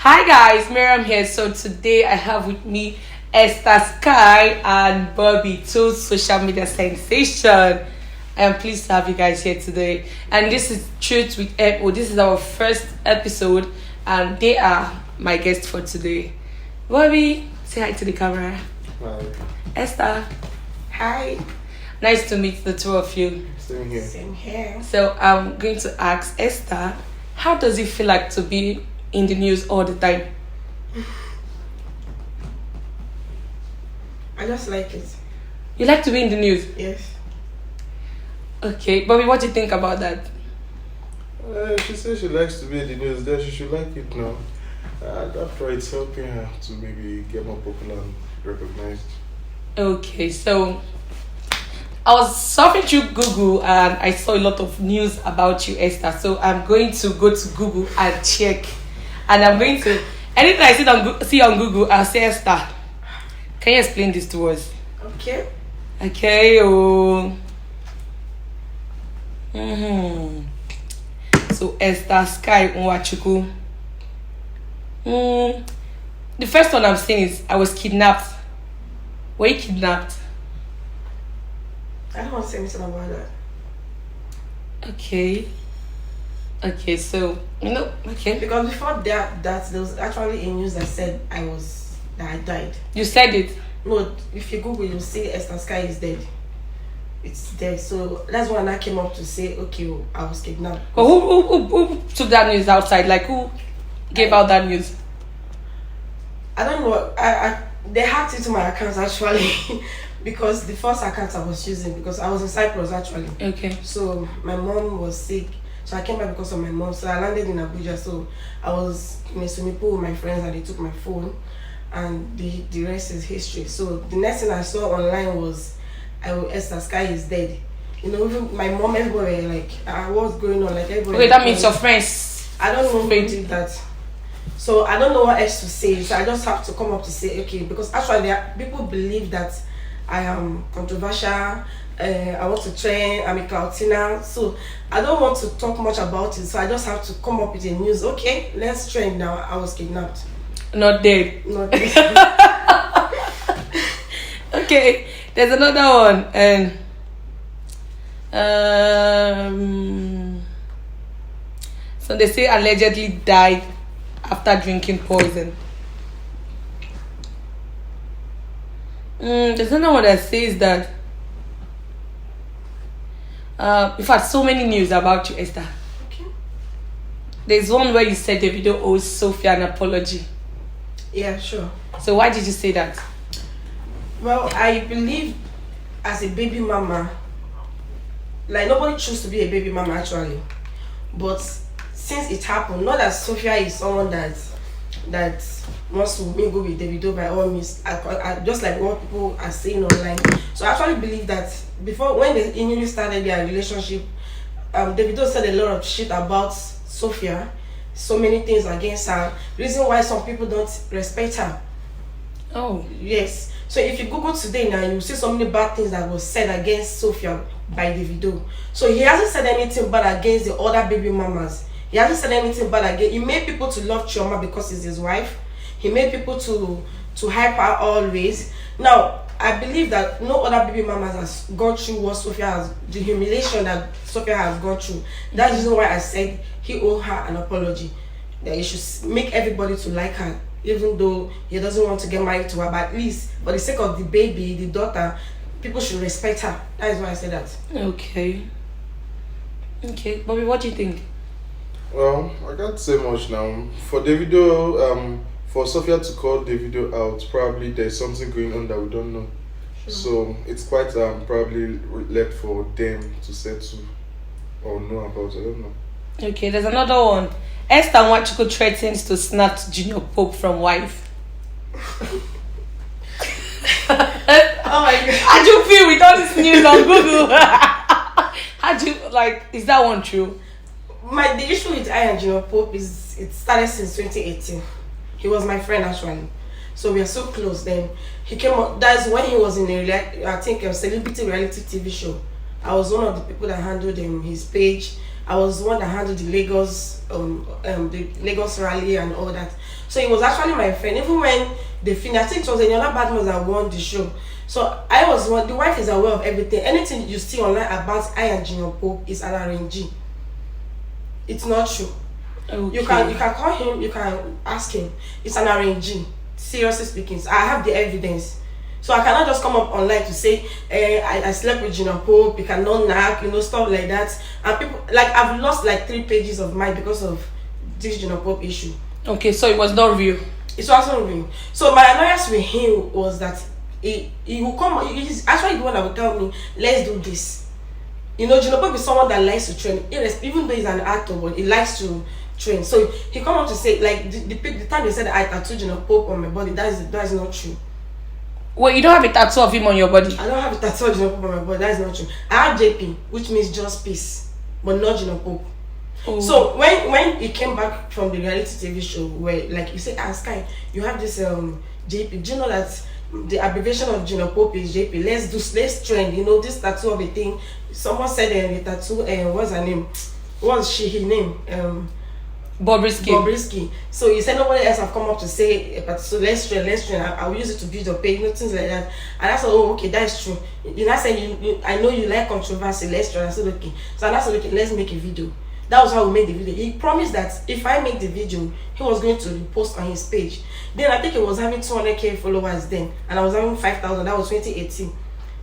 Hi guys, Miriam here. So today I have with me Esther Sky and Bobby, two social media sensation. I am pleased to have you guys here today. And this is Truth with Epo. This is our first episode, and they are my guests for today. Bobby, say hi to the camera. Hi. Esther, hi. Nice to meet the two of you. Same here. Same here. So I'm going to ask Esther, how does it feel like to be in the news all the time? I just like it. You like to be in the news? Yes. Okay, Bobby, what do you think about that? She says she likes to be in the news. Then she should like it now. After it's helping her to maybe get more popular and recognized. Okay, so I was surfing through Google and I saw a lot of news about you, Esther. So I'm going to go to Google and check. And I'm going to, anything I see on Google, I'll say Esther. Can you explain this to us? Okay. Okay, oh. So Esther Sky Nwachuku. The first one I'm saying is I was kidnapped. Were you kidnapped? I don't want to say anything about that. Okay, so okay. Because before that there was actually a news that said that I died. You said it. No, if you Google, you'll see Esther Sky is dead. It's dead. So that's when I came up to say, okay, I was kidnapped. But who took that news outside? Like who gave out that news? I don't know. They hacked into my account actually because the first account I was using, because I was in Cyprus actually. Okay. So my mom was sick. So I came back because of my mom. So I landed in Abuja. So I was in a swimming pool with my friends and they took my phone. And the rest is history. So the next thing I saw online was Esther Sky is dead. You know, even my mom, everybody were like, what's going on? Like everybody. Okay, that means your friends. I don't know who did that. So I don't know what else to say. So I just have to come up to say, okay, because actually people believe that I am controversial. I want to train. I'm a cloutina. So I don't want to talk much about it. So I just have to come up with a news. Okay, let's trend now. I was kidnapped. Not dead. Not dead. Okay, there's another one, and so they say allegedly died after drinking poison. There's another one that says that. In fact, so many news about you, Esther. Okay. There's one where you said Davido owes Sophia an apology. Yeah, sure. So why did you say that? Well, I believe as a baby mama, like nobody chose to be a baby mama actually, but since it happened, not that Sophia is someone that wants to mingle with Davido by all means, I just like what people are saying online. So I actually believe that before, when they initially started their relationship, Davido said a lot of shit about Sophia, so many things against her. Reason why some people don't respect her. Oh. Yes. So if you Google today now, you see so many bad things that was said against Sophia by Davido. So he hasn't said anything bad against the other baby mamas. He hasn't said anything bad against. He made people to love Chioma because he's his wife. He made people to hype her always. Now I believe that no other baby mamas has gone through what Sophia has, the humiliation that Sophia has gone through. That's the reason why I said he owed her an apology. That he should make everybody to like her, even though he doesn't want to get married to her. But at least for the sake of the baby, the daughter, people should respect her. That is why I said that. Okay, Bobby, what do you think? Well, I can't say much now. For Davido, for Sophia to call Davido out, probably there's something going on that we don't know. Sure. So it's quite probably left for them to settle or know about. I don't know. Okay, there's another one. Esther Nwachuku threatens to snatch Junior Pope from wife. Oh my God. How do you feel with all this news on Google? How do you, like, is that one true? The issue with I and Junior Pope is it started since 2018. He was my friend actually, so we are so close. Then he came up. That's when he was in a celebrity reality TV show. I was one of the people that handled his page I was the one that handled the Lagos rally and all that. So he was actually my friend. Even when they finished, I think it was another Badmus that won the show. So I was one. The wife is aware of everything. Anything you see online about I and Junior Pope is an RNG. It's not true. Okay. You can call him. You can ask him. It's an RNG. Seriously speaking, so I have the evidence. So I cannot just come up online to say I slept with Junior Pope. You cannot knock, stuff like that. And people I've lost 3 pages of mine because of this Junior Pope issue. Okay, so it was not real. It wasn't real. So my annoyance with him was that he will come. He's actually the one that will tell me, let's do this. Junior Pope is someone that likes to train. Even though he's an actor, but he likes to train. So he come up to say the time they said I tattooed Junior Pope on my body, that is not true. Well, you don't have a tattoo of him on your body? I don't have a tattoo of Junior Pope on my body. That is not true. I have JP, which means just peace, but not Junior Pope. Oh. So when he came back from the reality TV show, where you say, Sky, you have this JP. Do you know that the abbreviation of Junior Pope is JP? Let's trend. This tattoo of a thing. Someone said the tattoo. What's her name? What's his name? Bobrisky. So he said nobody else have come up to say, but so let's train. I will use it to build your page, things like that. And I said, oh, okay, that's true. I said, I know you like controversy, let's train. I said, okay. So I said, okay, let's make a video. That was how we made the video. He promised that if I make the video, he was going to post on his page. Then I think he was having 200k followers then, and I was having 5,000. That was 2018,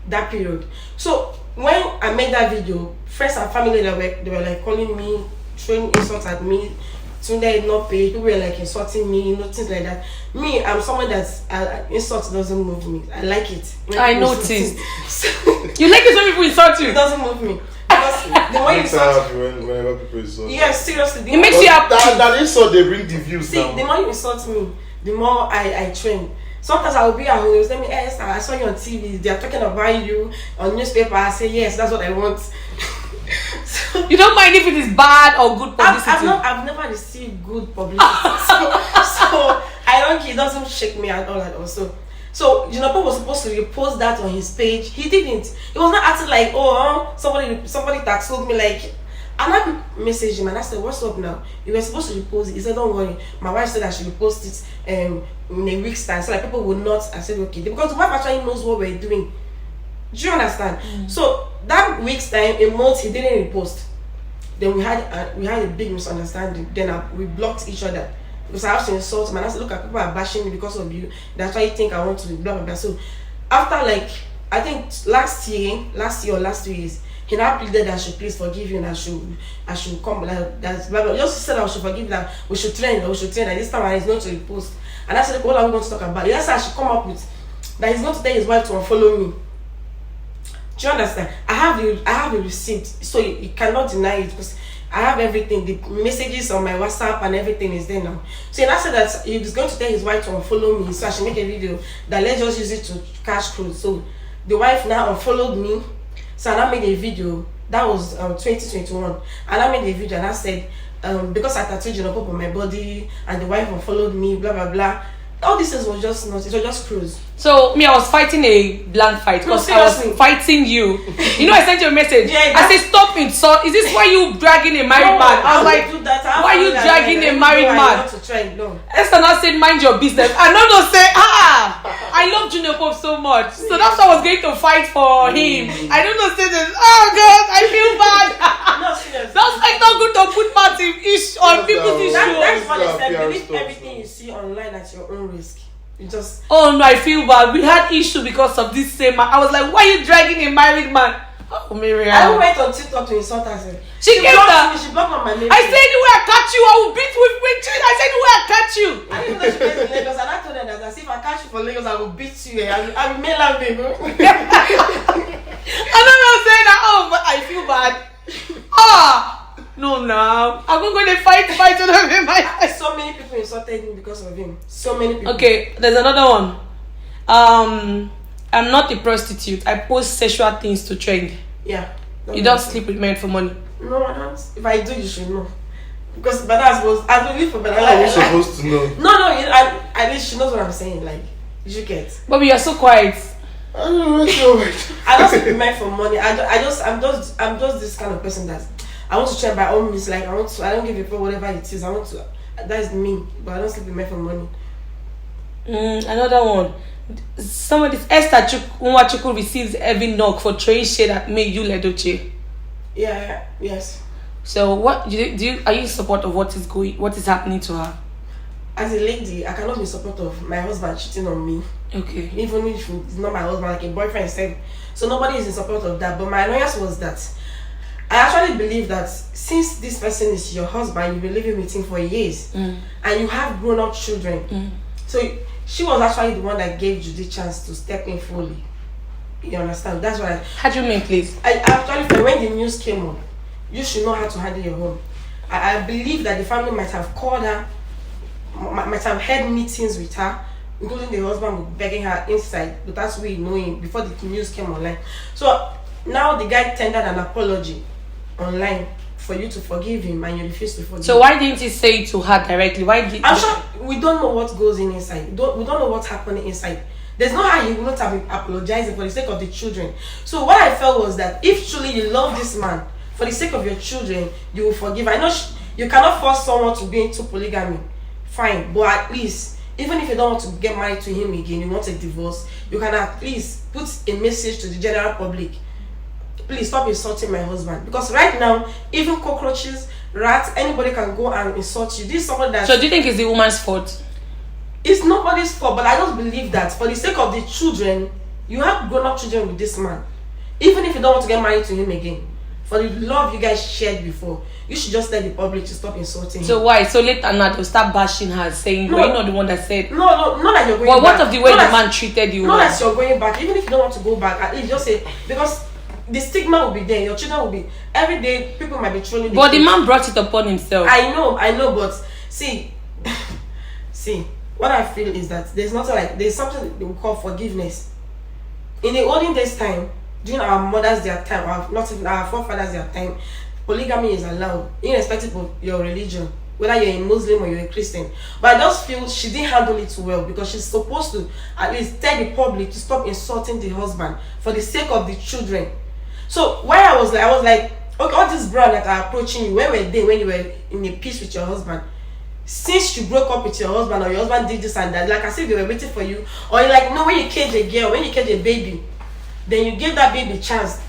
that period. So when I made that video, friends and family they were calling me, throwing insults at me. Tunde is not paid. People were insulting me, things like that. Me, I'm someone that insults doesn't move me. I like it. I noticed. You like it when people insult you? It doesn't move me. Because the more you insult, whenever people insult. Yes, seriously. It makes you happy. That insult they bring the views down. The more you insult me, the more I train. Sometimes I will be at home. They will tell me, Esther, I saw you on TV. They are talking about you on newspaper. I say, yes, that's what I want. You don't mind if it is bad or good publicity? I've never received good publicity. so I don't care. It doesn't shake me at all. So Junior Pope was supposed to repost that on his page. He didn't. He was not acting like, somebody tattooed me And I messaged him and I said, what's up now? You were supposed to repost it. He said, don't worry. My wife said I should repost it in a week's time so people would not. I said, okay. Because the wife actually knows what we're doing. Do you understand? So that week's time, a month, he didn't repost. Then we had a big misunderstanding. Then we blocked each other. Because I have to insult him and I said, look, people are bashing me because of you. That's why you think I want to blah blah blah. So after I think last year or last 2 years, he now pleaded that I should please forgive you and I should come that's blah blah. Just said I should forgive that we should trend and this time I is not to repost. And I said, what are we going to talk about? He said I should come up with that he's going to tell his wife to unfollow me. Do you understand? I have the receipt, so you cannot deny it because I have everything. The messages on my WhatsApp and everything is there now. So he now said that he's going to tell his wife to unfollow me, so I should make a video that let's just use it to cash cruise. So the wife now unfollowed me. So I now made a video that was 2021. And I made a video and I said because I tattooed Junior Pope on my body and the wife unfollowed me, blah blah blah. All this was just not. It was just cruise. So I was fighting a blank fight because I was fighting you. I sent you a message. Yeah, I said, stop it. So is this why you dragging a married man? I was like, why are you dragging a married man? Esther now said, mind your business. And Nono said, I love Junior Pope so much. So that's why I was going to fight for him. I don't know, say this. Oh God, I feel bad. No, seriously. That's not good to put massive ish on people's issues. That's what I said. Believe everything you see online at your own risk. Oh no, I feel bad. We had issue because of this same man. I was like, why are you dragging a married man? Oh, Miriam. I went on TikTok to insult her. She blocked me. She blocked on my name. I said, anywhere I catch you, I will beat with you. I said, anywhere I catch you. I didn't know she went to Lagos. And I told her that if I catch you for Lagos, I will beat you. I will mail her, baby. And then I was saying that, but I feel bad. No, I'm going to fight on him. So many people insulted me because of him. So many people. Okay, there's another one. I'm not a prostitute. I post sexual things to trend. Yeah. You don't sleep with men for money. No, I don't. If I do, you should know. Because I believe for Bada. How are you supposed to know? No, at least she knows what I'm saying. You should get. Bobby, you're so quiet. I don't know. I don't sleep with men for money. I'm just this kind of person that I want to try by all means. Like I don't give a fuck whatever it is. I want to. That is me, but I don't sleep with men for money. Another one. Somebody, Esther Nwachukwu receives every knock for throwing shade at me, you Ledoche. Yeah. Yes. So what do you are you in support of what is happening to her? As a lady, I cannot be in support of my husband cheating on me. Okay. Even if it's not my husband, like a boyfriend said. So nobody is in support of that. But my lawyers was that I actually believe that since this person is your husband, you've been living with him for years, and you have grown-up children. So she was actually the one that gave you the chance to step in fully. You understand? That's what How do you mean, please? I actually, when the news came on, you should know how to handle your home. I believe that the family might have called her, might have had meetings with her, including the husband begging her inside, but that's we knowing before the news came online. So now the guy tendered an apology online for you to forgive him, and you refuse to forgive. So why didn't he say it to her directly? I'm sure we don't know what goes in inside. We don't know what's happening inside. There's no how he wouldn't have been apologizing for the sake of the children. So what I felt was that if truly you love this man, for the sake of your children, you will forgive. I know you cannot force someone to be into polygamy. Fine, but at least, even if you don't want to get married to him again, you want a divorce, you can at least put a message to the general public. Please stop insulting my husband. Because right now, even cockroaches, rats, anybody can go and insult you. This is something that... So do you think it's the woman's fault? It's nobody's fault, but I just believe that for the sake of the children, you have grown-up children with this man. Even if you don't want to get married to him again, for the love you guys shared before, you should just tell the public to stop insulting him. So why? So later now they'll start bashing her, saying, No. "Well, you're not the one that said." No, not that you're going Well, back. what of the way Not the man treated you? Not that you're going back. Even if you don't want to go back, at least just say, because the stigma will be there. Your children will be, every day people might be trolling. But the man brought it upon himself. I know, but see, what I feel is that there's something they will call forgiveness. In the olden days time, during our mothers their time, or not even our forefathers their time, polygamy is allowed, irrespective of your religion, whether you're a Muslim or you're a Christian. But I just feel she didn't handle it well, because she's supposed to at least tell the public to stop insulting the husband for the sake of the children. So why I was like, okay, all these brothers that are approaching you, where were they when you were in a peace with your husband? Since you broke up with your husband, or your husband did this and that, like I said, they were waiting for you. Or you're like, no, when you cage a girl, when you cage a baby, then you give that baby a chance.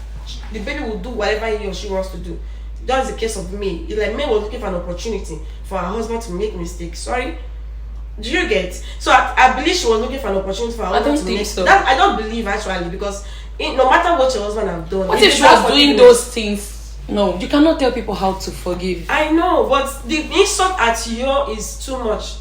The baby will do whatever he or she wants to do. That's the case of me. It's like me was looking for an opportunity for her husband to make mistakes. Sorry, do you get? So I believe she was looking for an opportunity for her husband to make. So. I don't believe actually, because no matter what your husband have done, What if she was doing those things? No, you cannot tell people how to forgive. I know, but the insult at you is too much.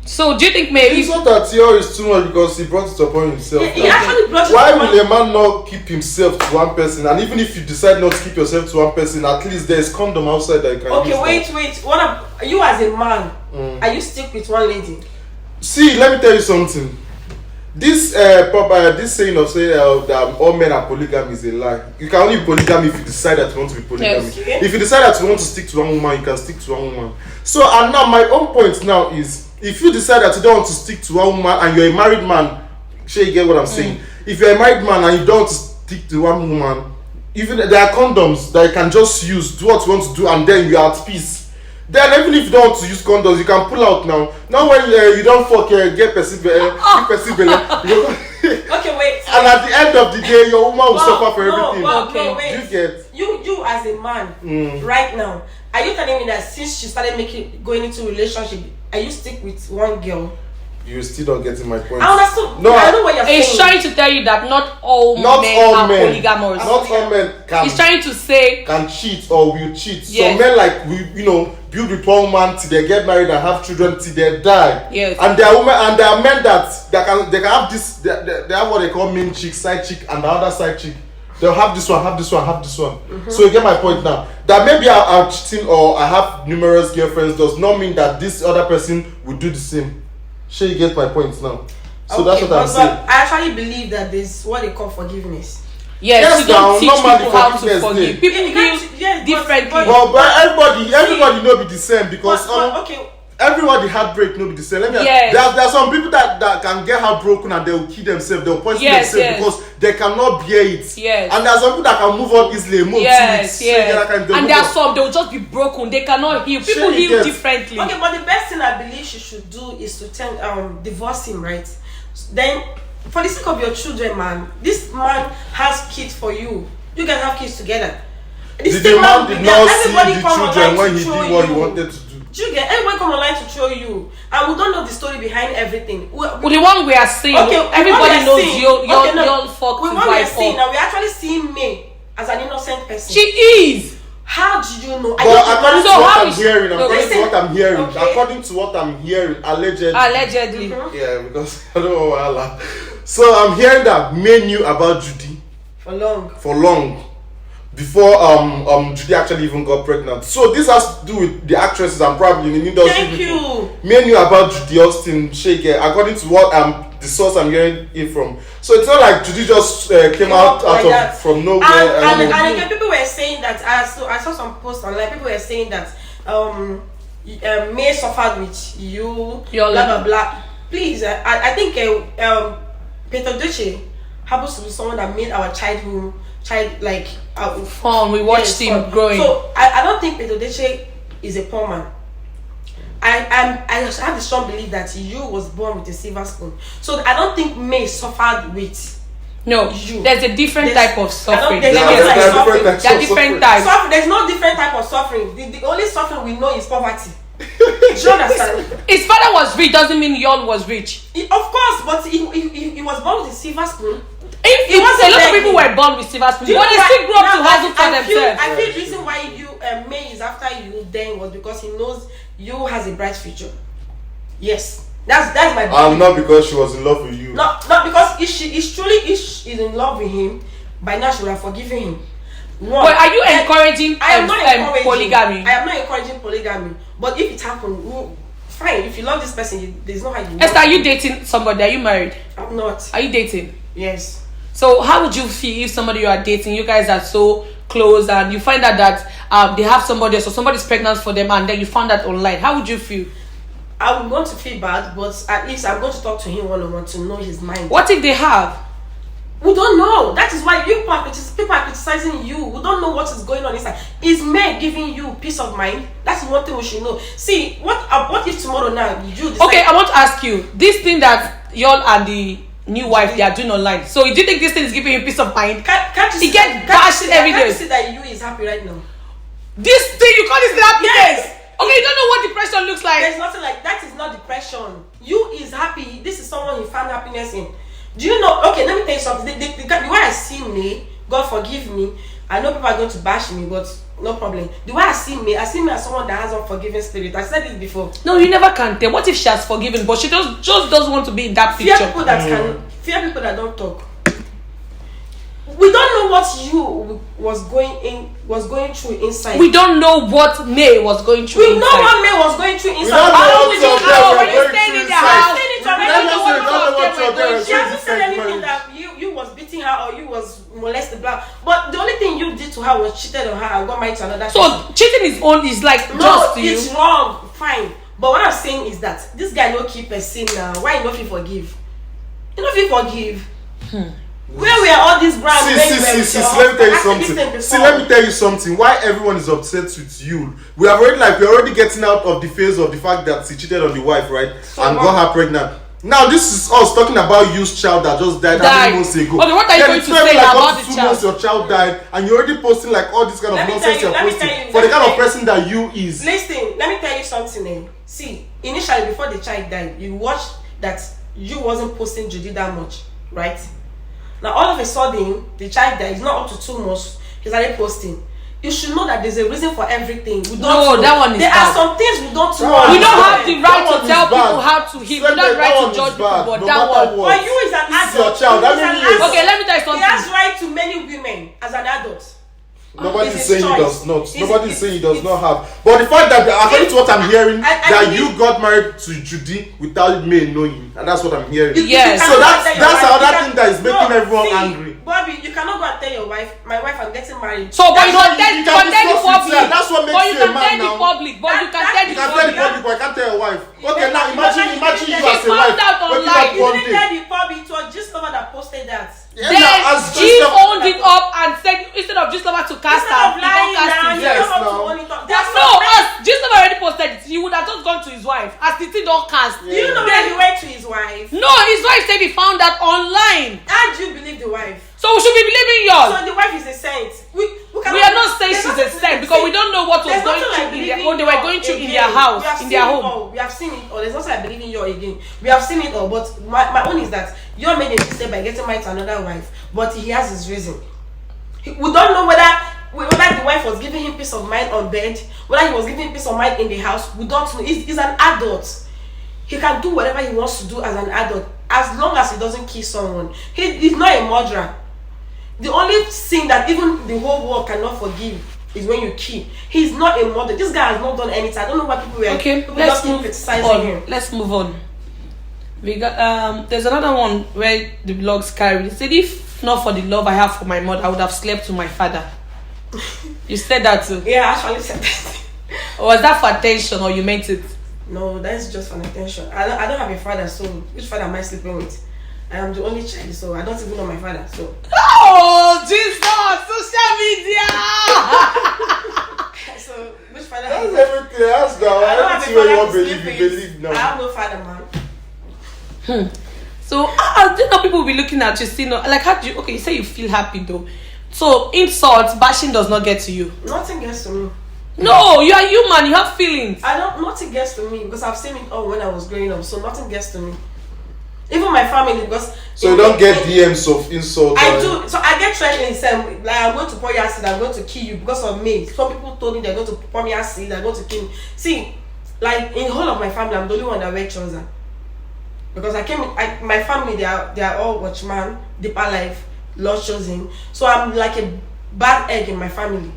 So do you think maybe it's not that Theo is too much because he brought it upon himself? He actually brought it Why upon. will a man not keep himself to one person? And even if you decide not to keep yourself to one person, at least there is condom outside that you can use. Okay, wait. You as a man, are you stick with one lady? See, let me tell you something. This saying of saying that all men are polygamy is a lie. You can only be polygamy if you decide that you want to be polygamy. Yes. Okay. If you decide that you want to stick to one woman, you can stick to one woman. So, and now my own point now is, if you decide that you don't want to stick to one woman and you're a married man, sure you get what I'm saying. If you're a married man and you don't want to stick to one woman, even there are condoms that you can just use, do what you want to do, and then you're at peace. Then even if you don't want to use condoms, you can pull out now. Now when you don't fuck, get perceivable. Okay, wait. And at the end of the day, your woman will suffer for everything. No, wait. You get? You as a man, right now, are you telling me that since she started going into relationship, are you stick with one girl? You're still not getting my point. I understand. No, I know what you're saying. he's trying to tell you that not all men are polygamous. Not all men He's trying to say can cheat or will cheat. Yes. Some men like build with one man till they get married and have children till they die. Yes. And there are women and there are men that they can have this. They have what they call main chick, side chick, and the other side chick. They'll have this one, have this one, have this one. So you get my point now. That maybe I'm cheating or I have numerous girlfriends does not mean that this other person will do the same. Sure, you get my point now. So that's what I'm saying. I actually believe that there's what they call forgiveness. yes, you don't teach normally people how to forgiveness forgive. day. People You can't- heal yes, differently. but- But everybody know be the same because But, okay, everybody heartbreak no be the same. Yes. There are some people that can get heartbroken and they'll kill themselves, they'll poison themselves because they cannot bear it. Yes. And there are some people that can move on easily, and there are some they'll just be broken, they cannot heal. People heal differently. Okay, but the best thing I believe she should do is to divorce him, right? Then for the sake of your children, man, this man has kids for you. You guys have kids together. The man did not see the children when he did what he wanted to do. You get everyone come online to show you, and we don't know the story behind everything. Well, the one we are seeing, everybody knows your fuck with what we are seeing now, we're actually seeing May as an innocent person. She is. How did you know? But according to what I'm hearing, allegedly. Yeah, because I don't know why I laugh. So I'm hearing that May knew about Judy for long. Before Judy actually even got pregnant. So this has to do with the actresses and probably in the industry. Thank you. Me knew about Judy Austin Shake, according to what the source I'm hearing it from. So it's not like Judy just came out from nowhere. And again, people were saying that I saw some posts online. People were saying that May suffered with you, blah blah blah. Please, I think Peter Duce happens to be someone that made our child like fun. We watched him growing. So I don't think Peter Duce is a poor man. I have the strong belief that you was born with a silver spoon. So I don't think May suffered with you. There's a different type of suffering. There's different types. There's no different type of suffering. The only suffering we know is poverty. Do you understand? His father was rich doesn't mean y'all was rich. Of course, but he was born with a silver spoon. A lot of people were born with silver spoons, but they still grew up to hustle for themselves. I feel the reason why May is after you then was because he knows you has a bright future. Yes, that's my belief. And not because she was in love with you. Not because if she is truly is in love with him, by now she would have forgiven him. But are you encouraging polygamy? I am not encouraging polygamy. But if it happened, fine. If you love this person, there's no how you. Esther, are you dating somebody? Are you married? I'm not. Are you dating? Yes. So how would you feel if somebody you are dating, you guys are so close, and you find out that they have somebody else, or somebody's pregnant for them, and then you found that online? How would you feel? I would want to feel bad, but at least I'm going to talk to him one-on-one to know his mind. What if they have? We don't know. That is why people are criticizing you. We don't know what is going on inside. Is May giving you peace of mind? That's one thing we should know. See, what if tomorrow now you decide? Okay, I want to ask you this thing that y'all and the new wife they are doing online. So do you think this thing is giving you peace of mind? Can't you he get bashed every day. Can't you see that you is happy right now? This thing you call this happiness? Yes. Okay, you don't know what depression looks like. There's nothing like that. Is not depression. You is happy. This is someone you found happiness in. Do you know? Okay, let me tell you something. The way I see me, God forgive me. I know people are going to bash me, but no problem. The way I see me as someone that has unforgiving spirit. I said it before. No, you never can tell. What if she has forgiven, but she just doesn't want to be in that picture? Fear people that don't talk. We don't know what you was going through inside. We don't know what May was going through. We know what May was going through inside. How would you know when you staying in the house? She hasn't said anything that you was beating her or you was molested, blah. But the only thing you did to her was cheated on her and got married to another person. So cheating is like no, just to you. It's wrong. Fine. But what I'm saying is that this guy no keep a sin now. Why you not feel forgive? You not feel forgive. Where were all these brands? Let me tell you something. Why everyone is upset with you? We're already getting out of the phase of the fact that she cheated on the wife, right? And got her pregnant. Now this is us talking about you's child that just died how many months ago. Okay, what are you going to say about the child? 2 months your child died, and you're already posting like all this kind of nonsense you're posting for the kind of person that you is. Listen, let me tell you something. See, initially before the child died, you watched that you wasn't posting Judy that much, right? Now all of a sudden, the child died. It's not up to 2 months. He's already posting. You should know that there's a reason for everything. We don't know. That one is there bad. are some things we don't know. We don't have the right to tell people how to heal. We don't have the right to judge people, but that one. For you is an adult. Your child. Okay, let me tell you something. He has right to many women as an adult. Nobody is saying he does not. Nobody is saying he does not have. But the fact that, according to what I'm hearing, that you got married to Judy without May knowing, and that's what I'm hearing. Yes. So that's another thing that is making everyone angry. Bobby, you cannot go and tell your wife, my wife, I'm getting married. So, but you can tell the public. That's what makes you a man now. But you can tell the You can tell the public. public, but I can't tell your wife. Okay, now imagine you as a She wife. found out online. You didn't tell the public, it was just someone that posted that. Yeah, Then now, as she just owned it up and said instead of just to cast her, he don't cast it. Yes, no. Just already posted it. He would have just gone to his wife as the thing don't cast. Do you know where he went to his wife? No, his wife said he found that online. How do you believe the wife? So we should be believing yours. So the wife is a saint. We are not saying she's a saint because we don't know what was going through what they were going through in their house, in their home. We have seen it all. There's also I believe in you again. We have seen it all, but my own is that you made a mistake by getting married to another wife, but he has his reason. We don't know whether the wife was giving him peace of mind on bed, whether he was giving him peace of mind in the house. We don't know. He's an adult. He can do whatever he wants to do as an adult, as long as he doesn't kill someone. He's not a murderer. The only sin that even the whole world cannot forgive is when you kill. He's not a murderer. This guy has not done anything. I don't know why people were let's keep move criticizing on. him. Let's move on. We got there's another one where the blogs carry. It said, if not for the love I have for my mother, I would have slept with my father. You said that too? Yeah, I actually said that. Or was that for attention or you meant it? No, that's just for attention. I don't have a father, so which father am I sleeping with? I am the only child, so I don't even know my father. So. Oh Jesus! Social media. So which father? That's everything. That's now. I don't have a Everything where you want father to to sleep believe with. now. I have no father, man. So do you know people will be looking at you, see, like how do you? Okay, you say you feel happy though. So insults, bashing does not get to you. Nothing gets to me. No, you are human. You have feelings. Nothing gets to me because I've seen it all when I was growing up. So nothing gets to me. Even my family, because So you don't get DMs of insults. I do. So I get threatened. Like, I'm going to pour you acid. I'm going to kill you because of me. Some people told me they're going to pour me acid. They're going to kill me. See, like in the whole of my family, I'm the only one that wear trousers. Because my family, they are all watchman, deeper life, Lord chosen. So I'm like a bad egg in my family.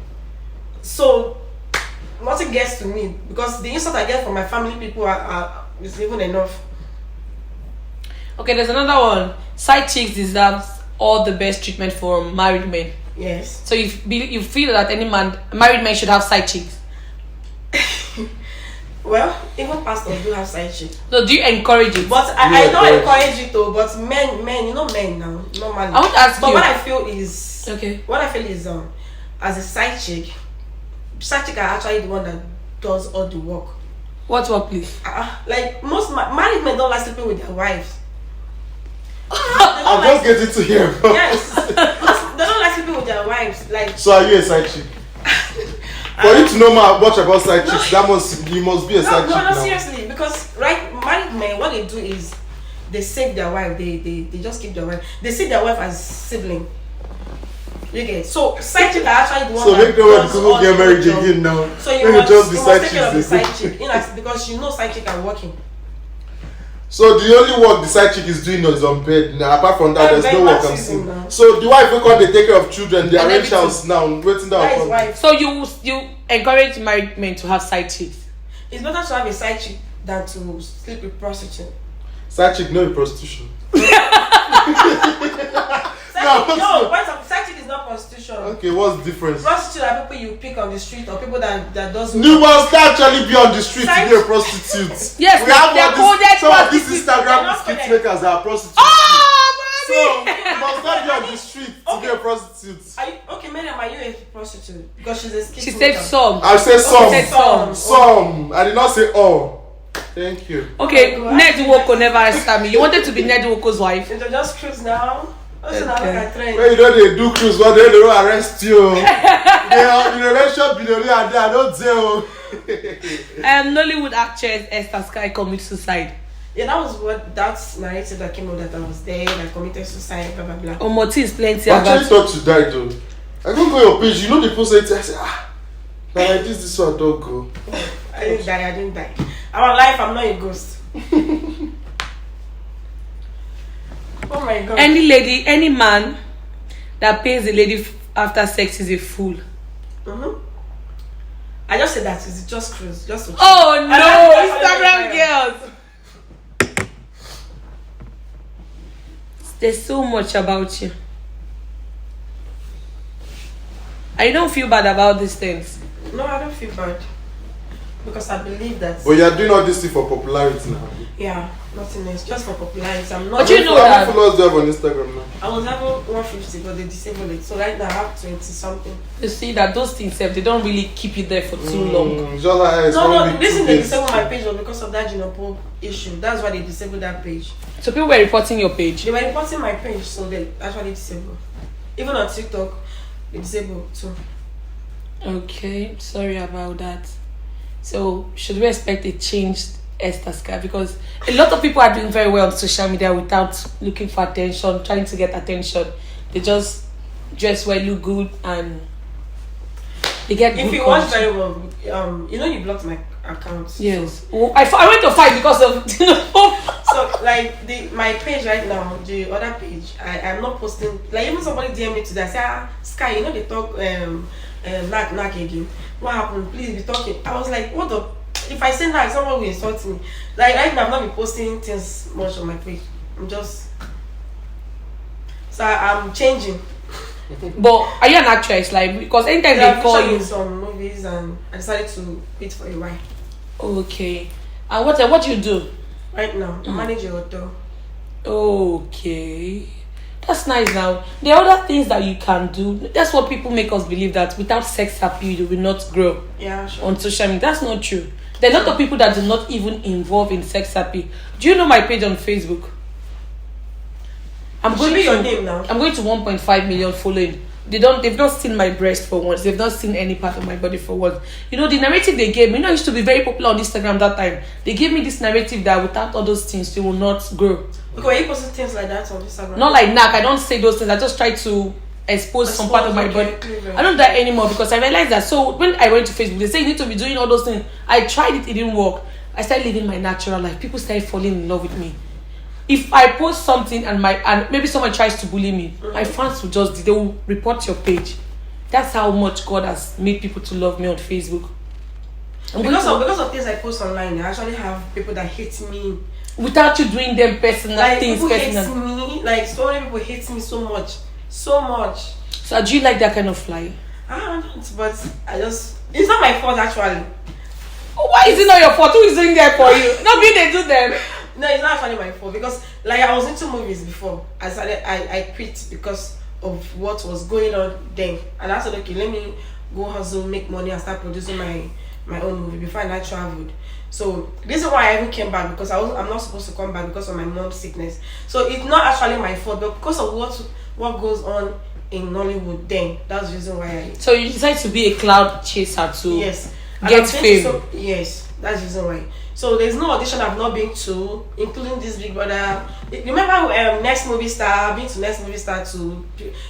So nothing gets to me because the insult I get from my family people is even enough. Okay, there's another one. Side chicks deserves all the best treatment for married men. Yes. So you feel that any married man should have side chicks? Well, even pastors do have side chicks. So do you encourage it? But I don't encourage it though. But men, you know, men now, normally. I want to ask but you. what I feel is Okay. What I feel is as a side chick are actually the one that does all the work. What work, please? Like most married men don't like sleeping with their wives. I'm just getting to hear. Yes, they don't like sleeping with their wives. Like. So are you a side chick? For you to know much about side chicks, you must be a side chick now. No, seriously, because married men, what they do is they save their wife. They just keep their wife. They see their wife as sibling. You get it? So side chick are actually the one. So that make no one does to all get the married job. again now. So you must take care of the side chicks. chick, because you know side chick are working. So the only work the side chick is doing is on bed. Now, apart from that, there's no work I'm seeing. So the wife will they take care of children, they arrange house now, waiting down. That is wife. So you encourage married men to have side chicks? It's better to have a side chick than to sleep with prostitute. Side chick, no prostitution. Side chick is not prostitution. Okay, what's the difference? Prostitute are people you pick on the street or people that doesn't. You must actually be on the street to be a prostitute. Yes, we have some of these prostitutes. Instagram skit makers that are prostitutes. Oh, so you must not be on the street to be a prostitute. Okay, Miriam, are you a prostitute? Because she's a skit she maker. said some. I said some. She said some. Some. I did not say all. Thank you. Okay, Ned Woko never answered me. You wanted to be Ned Woko's wife? You just cruise now. Okay. When you know they do cruise, but they don't arrest you. They are in a relationship, billionaire, and they are not there. Nollywood actress Esther Sky commits suicide. Yeah, that's narrative that came out that I was there, that committed suicide, blah blah blah. Oh, motives plenty. I actually thought you died though. I go your page, you know the post it. I say like this one don't go. I didn't die. I'm alive. I'm not a ghost. Oh my god. Any man that pays a lady after sex is a fool. I just said that it's just cruise, just to Oh no, Instagram girls. There's so much about you. I don't feel bad about these things. No, I don't feel bad. Because I believe that. But you're doing all this thing for popularity now. Yeah, nothing else. Just for popularity. I'm not. But you know How that. many followers do you have on Instagram now? I was having 150, but they disabled it. So right now I have 20 something. You see that those things, they don't really keep you there for too long. No, the reason they disabled my page was because of that Ginopo issue. That's why they disabled that page. So people were reporting your page. They were reporting my page, so they actually disabled. Even on TikTok, they disabled too. Okay, sorry about that. So should we expect a changed Esther Sky? Because a lot of people are doing very well on social media without looking for attention, trying to get attention. They just dress well, look good, and they get good. If you watch very well, you know you blocked my account. Yes. So. I went to fight because of So like my page right now, the other page, I'm not posting. Like even somebody DM me today, I say, Sky, you know they talk knock again. What happened? Please be talking. I was like, what the? If I say knock, someone will insult me. Like right now, I'm not be posting things much on my page. I'm just. So I'm changing. But are you an actress? Like because anytime they call you some movies, and I decided to wait for a while. Okay. And what do you do? Right now, I manage a hotel. Okay. That's nice now. There are other things that you can do. That's what people make us believe, that without sex appeal you will not grow. Yeah, sure. On social media. That's not true. There are a lot of people that do not even involve in sex appeal. Do you know my page on Facebook? I'm going to your name now. I'm going to 1.5 million following. They've not seen my breast for once. They've not seen any part of my body for once. You know, the narrative they gave me, I used to be very popular on Instagram that time. They gave me this narrative that without all those things, you will not grow. Okay, were you posting things like that on Instagram? Not like knack. I don't say those things. I just try to expose some part of my body. I don't do that anymore because I realized that. So when I went to Facebook, they say you need to be doing all those things. I tried it didn't work. I started living my natural life. People started falling in love with me. If I post something and maybe someone tries to bully me, my fans they will report your page. That's how much God has made people to love me on Facebook. Because of things I post online, I actually have people that hate me without you doing them personal things. People hate me. Like so many people hate me so much. So do you like that kind of flyer? I don't, but it's not my fault actually. Why is it not your fault? Who is doing that for you? Not me, they do them. No, it's not actually my fault because like I was into movies before. I quit because of what was going on then, and I said okay, let me go hustle, make money, and start producing my own movie before I traveled. So this is why I even came back, because I'm not supposed to come back because of my mom's sickness. So it's not actually my fault, but because of what goes on in Nollywood then, that's the reason why So you decided to be a cloud chaser to yes get fame. Yes, that's the reason why. So there's no audition I've not been to, including this Big Brother. Remember Next Movie Star? I've been to Next Movie Star too.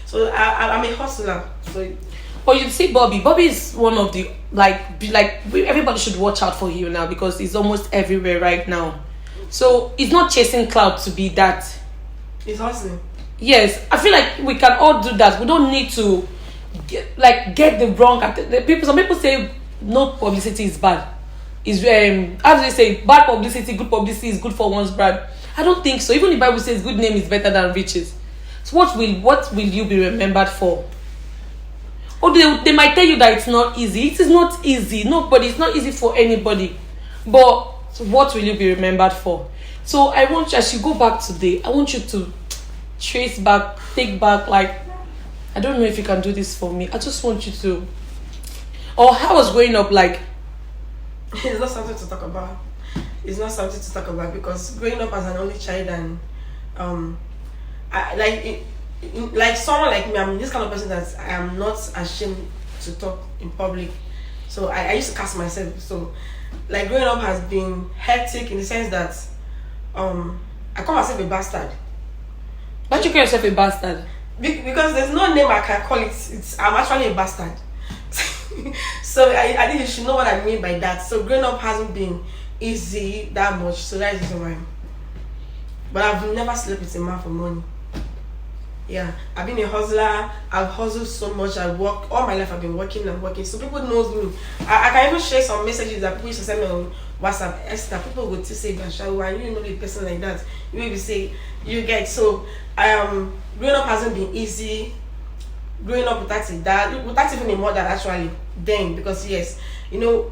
So I'm a hustler. So. But you see, Bobby is one of the everybody should watch out for him now because he's almost everywhere right now. So he's not chasing clout to be that. He's hustling. Yes, I feel like we can all do that. We don't need to get the wrong. Some people say no publicity is bad. Is how do they say bad publicity, good publicity is good for one's brand? I don't think so. Even the Bible says good name is better than riches. So what will you be remembered for? Or they might tell you that it's not easy. It is not easy. It's not easy for anybody. But what will you be remembered for? So I want you, as you go back today, I want you to take back, I don't know if you can do this for me. I just want you to, or how I was growing up, like. It's not something to talk about. It's not something to talk about because growing up as an only child and like someone like me, I'm this kind of person that I am not ashamed to talk in public. So I used to cast myself. So like growing up has been hectic in the sense that I call myself a bastard. Why do you call yourself a bastard? Because there's no name I can call it. I'm actually a bastard. So I think you should know what I mean by that. So growing up hasn't been easy that much. So that is why. But I've never slept with a man for money. Yeah, I've been a hustler. I've hustled so much. I work all my life. I've been working and working. So people knows me. I can even share some messages that people used to send me on WhatsApp. Esther, people would say, "Why you know the person like that?" You will say, "You get." So growing up hasn't been easy. growing up without a dad, without even a mother actually. Then because yes, you know,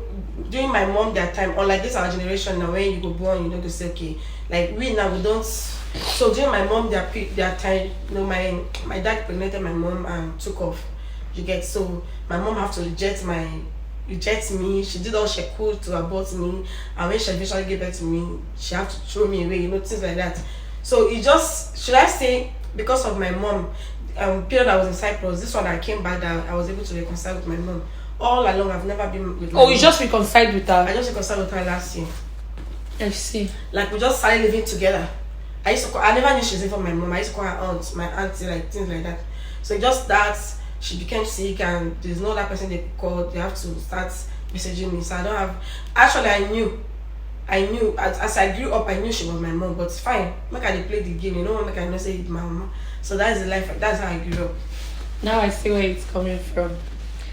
during my mom their time, unlike this our generation now, when you go born, you know, to say okay, like we now we don't. So during my mom their time, you know, my dad pregnanted my mom and took off. You get, so my mom have to reject me. She did all she could to abort me, and when she eventually gave birth to me, she had to throw me away, you know, things like that. So it just, should I say, because of my mom, period I was in Cyprus, this one I came back that I was able to reconcile with my mom. All along I've never been with my mom. You just reconciled with her? I just reconciled with her last year. I see. Like we just started living together. I never knew she's even my mom. I used to call her aunt, my auntie, like things like that. So just that she became sick and there's no other person they could call, they have to start messaging me. So I don't have, actually I knew as I grew up I knew she was my mom, but fine, make I play the game, you know, make I not say it's my mama. So that's the life, that's how I grew up. Now I see where it's coming from.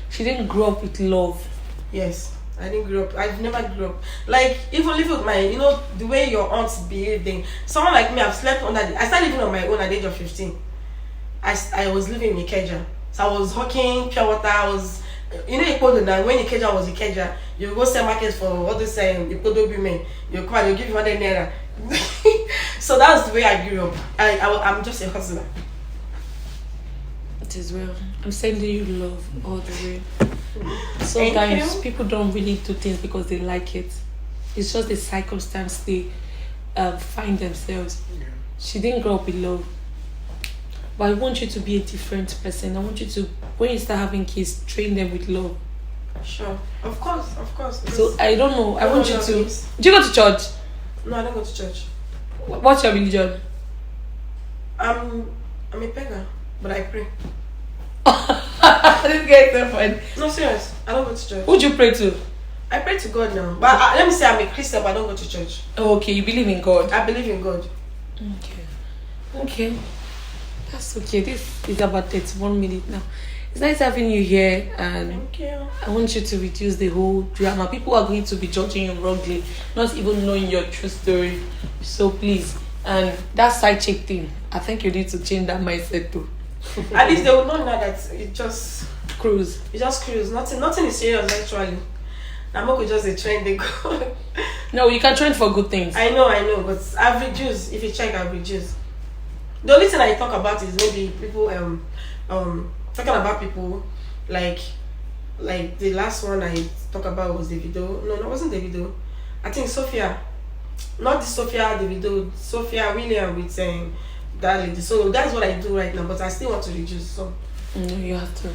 She didn't grow up with love. Yes, I didn't grow up. I've never grew up. Like, even living with my, you know, the way your aunts behave, then someone like me, I've slept under I started living on my own at the age of 15. I was living in Ikeja. So I was hawking pure water. I was, you know, Ikodo now. When Ikeja was Ikeja, you go sell markets for all this Ikodo women. You come, you give you 100 naira. So that's the way I grew up. I'm just a hustler. It is well. I'm sending you love all the way. Sometimes people don't really do things because they like it. It's just the circumstance they find themselves. Yeah. She didn't grow up with love. But I want you to be a different person. I want you to, when you start having kids, train them with love. Sure. Of course. So I don't know. I want you to. Do you go to church? No, I don't go to church. What's your religion? I'm a pagan, but I pray. This guy is so funny. No, serious. I don't go to church. Who'd you pray to? I pray to God now. But let me say I'm a Christian, but I don't go to church. Oh, okay. You believe in God? I believe in God. Okay. That's okay. This is about 31 minutes now. It's nice having you here, and thank you. I want you to reduce the whole drama. People are going to be judging you wrongly, not even knowing your true story. So please, and that side chick thing, I think you need to change that mindset too. At least they will not know that it just cruise. It just cruise. Nothing is serious actually. I'm not just a trend they go. No, you can trend for good things. I know, but I've reduced. If you check, I've reduced. The only thing I talk about is maybe people talking about people like the last one I talked about was Davido. No, it wasn't Davido. I think Sophia. Not the Sophia Davido, Sophia William with that lady. So that's what I do right now, but I still want to reduce some. No, you have to.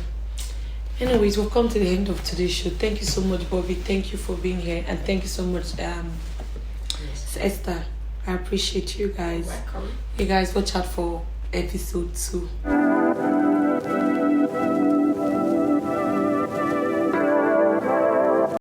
Anyways, we've come to the end of today's show. Thank you so much, Bobby. Thank you for being here, and thank you so much, Esther. I appreciate you guys. Welcome. You guys watch out for episode 2.